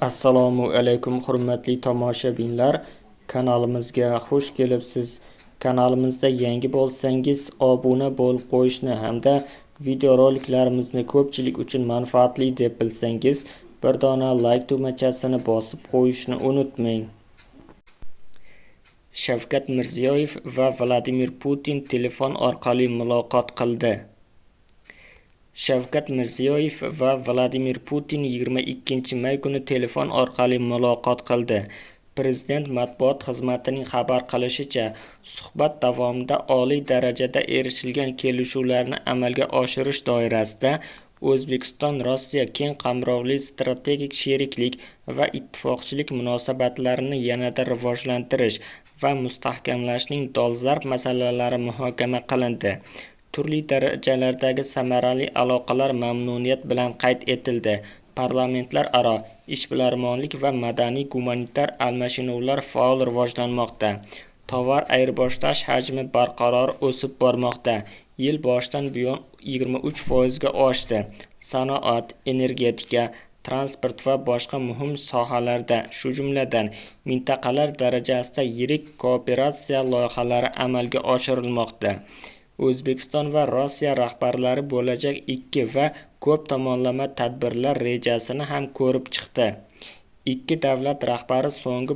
Assalomu alaykum hurmatli tomoshabinlar, kanalimizga xush kelibsiz. Kanalimizda yangi bo'lsangiz obuna bo'lib qo'yishni hamda videoroliklarimizni ko'pchilik uchun manfaatli deb bilsangiz bir dona like tugmachasini bosib qo'yishni unutmang. Shavkat Mirziyoyev va Vladimir Putin telefon orqali muloqot qildi. Shavkat Mirziyoyev va Vladimir Putin 22-may kuni telefon orqali muloqot qildi. Prezident matbuot xizmatining xabar qilishicha, suhbat davomida oliy darajada erishilgan kelishuvlarni amalga oshirish doirasida O'zbekiston-Rossiya keng qamrovli strategik sheriklik va ittifoqchilik munosabatlarini yanada rivojlantirish va mustahkamlashning dolzarb masalalari muhokama qilindi. Turli darajalardagi samarali aloqalar mamnuniyat bilan qayd etildi. Parlamentlararo ishbilarmonlik va madaniy-gumanitar almashinuvlar faol rivojlanmoqda. Tovar ayirboshlash hajmi barqaror o'sib bormoqda. Yil boshidan buyon 23% ga oshdi. Sanoat, energetika, transport va boshqa muhim sohalarda, shu jumladan mintaqalar darajasida yirik kooperatsiya loyihalari amalga oshirilmoqda. O'zbekiston va Rossiya rahbarlari bo'lajak ikki va ko'p tomonlama tadbirlar rejasini ham ko'rib chiqdi. Ikki davlat rahbari so'nggi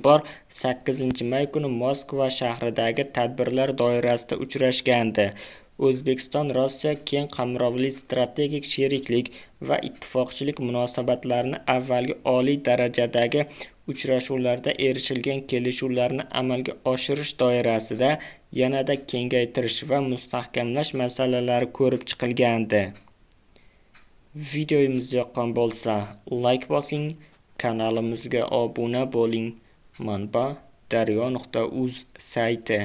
bor 8-may kuni Moskva shahridagi tadbirlar doirasida uchrashgandi. O'zbekiston-Rossiya keng qamrovli strategik sheriklik va ittifoqchilik munosabatlarini avvalgi oliy darajadagi uchrashuvlarda erishilgan kelishuvlarni amalga oshirish doirasida yanada kengaytirish va mustahkamlash masalalari ko'rib chiqilgandi. Videomiz yoqqan bo'lsa, like bosing, kanalimizga obuna bo'ling. Manba: daryo.uz sayti.